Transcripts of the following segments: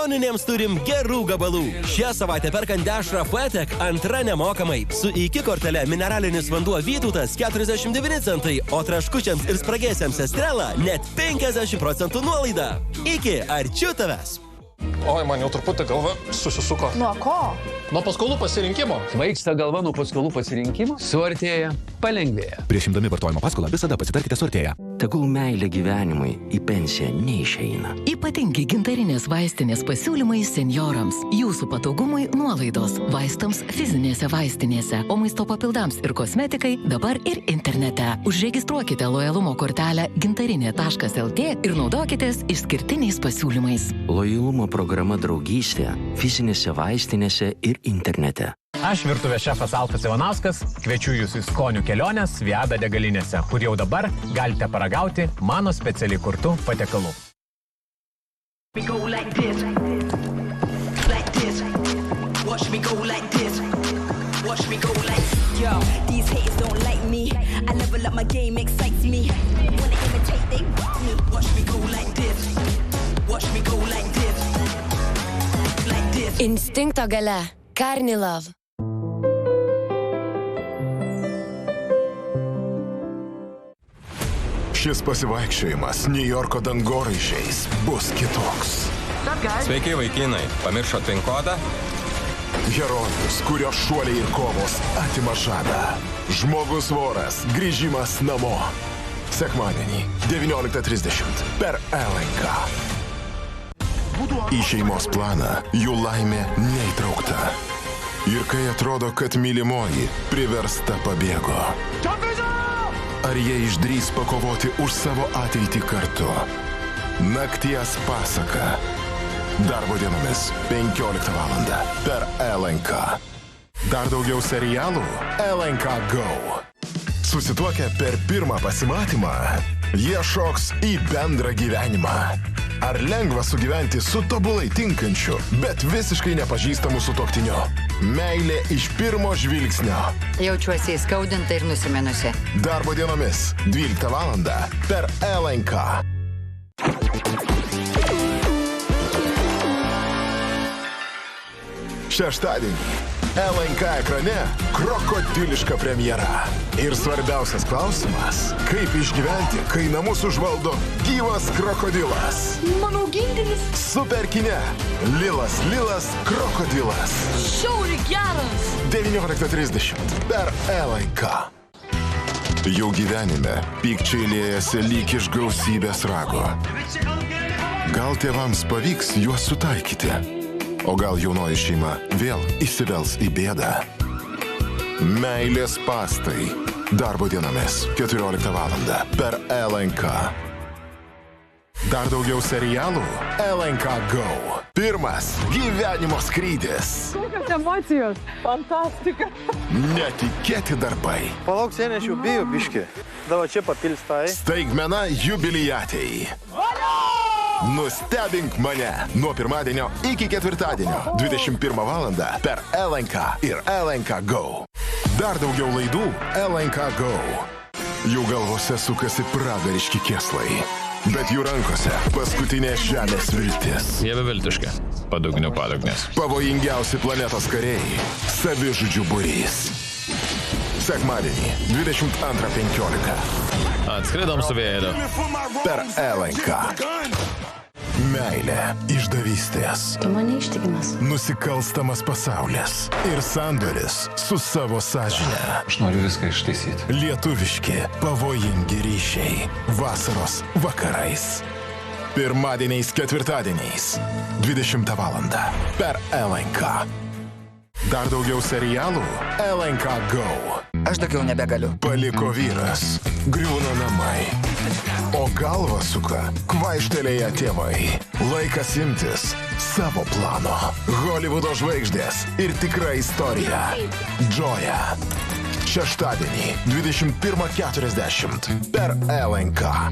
Joninėms turim gerų gabalų. Šią savaitę perkant dešrą Patek, antra nemokamai. Su iki kortele mineralinis vanduo Vytautas 49 centai, o traškučiams ir spragėsiams Estrela net 50% nuolaida. Iki, arčiu tavęs. Oi, man jau truputį galva susisuko. Nuo ko? Nuo paskolų pasirinkimo. Svaigsta galva nuo paskolų pasirinkimo, suartėja, palengvėja. Prieš imdami vartojimo paskolą visada pasitarkite su artėja. Tegul meilė gyvenimui į pensiją neišeina. Ypatingi gintarinės vaistinės pasiūlymai senjorams. Jūsų patogumui nuolaidos. Vaistams fizinėse vaistinėse, o maisto papildams ir kosmetikai dabar ir internete. Užregistruokite lojalumo kortelę gintarinė.lt ir naudokitės išskirtiniais pasiūlymais. Lojalumo programa draugystė fizinėse vaistinėse ir internete. Aš virtuvės šefas Alfas Ivanauskas, kviečiu jūs į skonių kelionės Viada degalinėse, kur jau dabar galite paragauti mano specialiai kurtų patiekalų. Instinkto galia. Karnilov. Šis pasivaikščiojimas Niujorko dangoraižiais bus kitoks. Sveiki, vaikinai. Pamiršot PIN kodą? Herojus, kurio šuoliai ir kovos atima žadą. Žmogus voras. Grįžimas namo. Sekmadienį 19:30 per LNK. Į šeimos planą jų laimė neįtraukta. Ir kai atrodo, kad mylimoji priversta pabėgo. Ar jie išdrys pakovoti už savo ateitį kartu? Nakties pasaka. Darbo dienomis 15 val. Per LNK. Dar daugiau serialų? LNK Go. Susituokę per pirmą pasimatymą, jie šoks į bendrą gyvenimą. Ar lengva sugyventi su tobulai tinkančiu, bet visiškai nepažįstamu sutuoktiniu? Meilė iš pirmo žvilgsnio. Jaučiuosi įskaudinta ir nusiminusi. Darbo dienomis 12 val. Per LNK. Šeštadienį LNK ekrane krokodiliška premjera. Ir svarbiausias klausimas, kaip išgyventi, kai namus užvaldo gyvas krokodilas. Mano augintinis. Super kine. Lilas krokodilas. Žiauriai geras. 19:30 per LNK. Jų gyvenime pykčiai liejasi lyg iš gausybės rago. Gal tėvams pavyks juos sutaikyti? O gal jaunoji šeima vėl įsivels į bėdą? Meilės spąstai. Darbo dienomis 14 val. Per LNK. Dar daugiau serialų? LNK Go. Pirmas gyvenimo skrydis. Kokios emocijos? Fantastika. Netikėti darbai. Palauk, seniai, aš jau bijau biškį. Davo čia papils tai. Staigmena jubiliatei. Nustebink mane nuo pirmadienio iki ketvirtadienio 21 val. Per LNK ir LNK Go. Dar daugiau laidų LNK Go. Jų galvose sukasi pragariški kėslai, bet jų rankose paskutinė žemės viltis. Jie beviltiška. Padugnių padugnės. Pavojingiausi planetos kariai. Savižudžių būrys. Sekmadienį 22:15. Atskridom su vėliu. Per LNK. Meilė, išdavystės. Tu mane ištikimas. Nusikalstamas pasaulis. Ir sandoris su savo sąžine. Aš noriu viską ištaisyti. Lietuviški, pavojingi ryšiai. Vasaros vakarais. Pirmadieniais, ketvirtadieniais. 20 val. Per LNK. Dar daugiau serialų? LNK Go. Aš daugiau nebegaliu. Paliko vyras. Griūna namai. O galva suka kvaištelėję tėvai. Laikas imtis savo plano. Holivudo žvaigždės ir tikra istorija. Džoja. Šeštadienį 21:40 per LNK.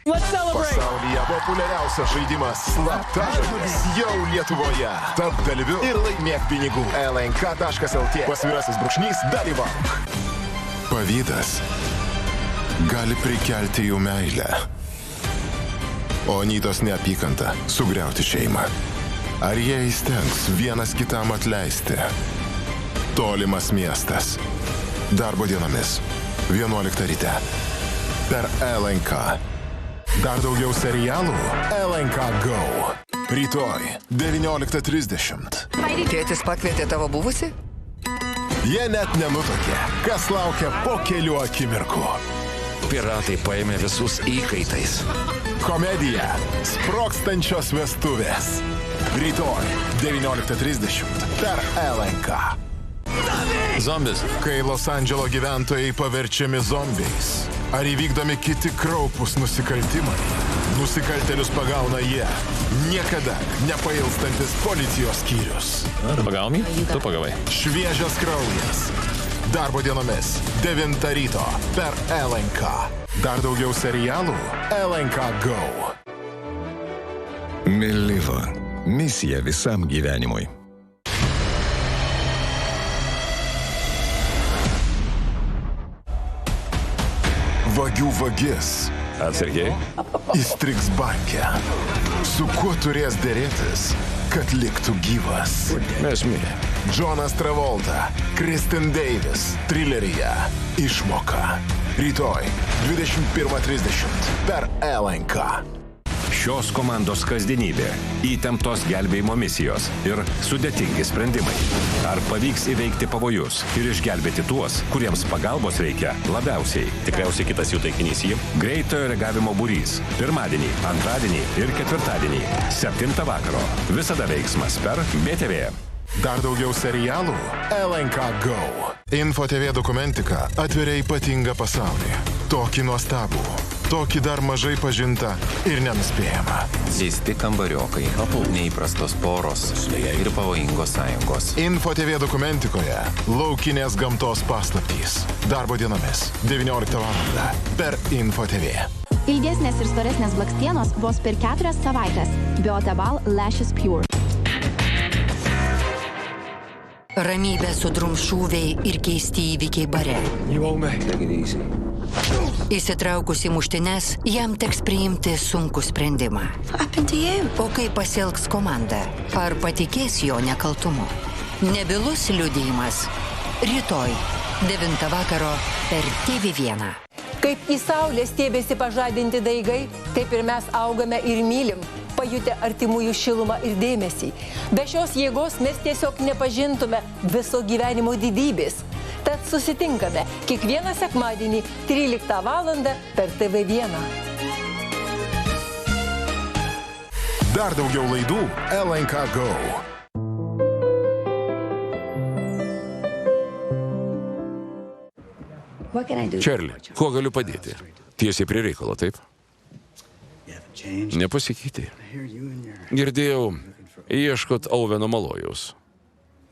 Pasaulyje populiariausias žaidimas Slaptažodis jau Lietuvoje. Tapk dalyviu ir laimėk pinigų. LNK.lt /dalyvauk. Pavydas gali prikelti jų meilę. O Anytos neapykanta sugriauti šeimą. Ar jie įstengs vienas kitam atleisti? Tolimas miestas. Darbo dienomis. 11 ryte. Per LNK. Dar daugiau serialų? LNK Go. Rytoj 19:30. Tėtis pakvietė tavo buvusi? Jie net nenutokė, kas laukia po kelių akimirkų. Piratai paėmė visus įkaitais. Komedija. Sprogstančios vestuvės. Rytoj 19:30 per LNK. Zombis. Kai Los Andželo gyventojai paverčiami zombiais, ar įvykdomi kiti kraupūs nusikaltimai, nusikaltėlius pagauna jie. Niekada nepailstantis policijos skyrius. Pagavom jį? Tu pagavai. Šviežias kraujas. Darbo dienomis 9 ryto per LNK. Dar daugiau serialų? LNK Go. Meliva. Misija visam gyvenimui. Vagių vagis. Atsargiai. Įstrigs banke. Su kuo turės dėrėtis, kad liktų gyvas? Mes mirė. Jonas Travolta, Kristen Davis, trileryje Išmoka. Rytoj 21:30 per LNK. Šios komandos kasdienybė, įtemptos gelbėjimo misijos ir sudėtingi sprendimai. Ar pavyks įveikti pavojus ir išgelbėti tuos, kuriems pagalbos reikia labiausiai? Tikriausiai kitas jų taikinys jį. Greitojo reagavimo būrys. Pirmadienį, antradienį ir ketvirtadienį. 7 vakaro. Visada veiksmas per BTV. Dar daugiau serialų? LNK Go. Info TV dokumentika atveria ypatingą pasaulį. Tokį nuostabų. Tokį dar mažai pažintą ir nenuspėjamą. Keisti kambariokai, neįprastos poros ir pavojingos sąjungos. Info TV dokumentikoje laukinės gamtos paslaptys. Darbo dienomis 19 val. Per Info TV. Ilgesnės ir storesnės blakstienos vos per 4 savaitės. Biotabal Lashes Pure. Ramybė sudrums šūviai ir keisti įvykiai bare. Įsitraukus į muštines, jam teks priimti sunkų sprendimą. O kaip pasielgs komanda? Ar patikės jo nekaltumu? Nebylus liudijimas. Rytoj 9 vakaro per TV1. Kaip į saulę stėbėsi pažadinti daigai, taip ir mes augame ir mylim, pajutę artimųjų šilumą ir dėmesį. Be šios jėgos mes tiesiog nepažintume viso gyvenimo didybės. Tad susitinkame kiekvieną sekmadienį 13 val. Per TV1. Dar daugiau laidų LNK Go. Čarli, kuo galiu padėti? Tiesiai prie reikalo, taip? Nepasikeitė. Girdėjau, ieškot Auveno Malojaus.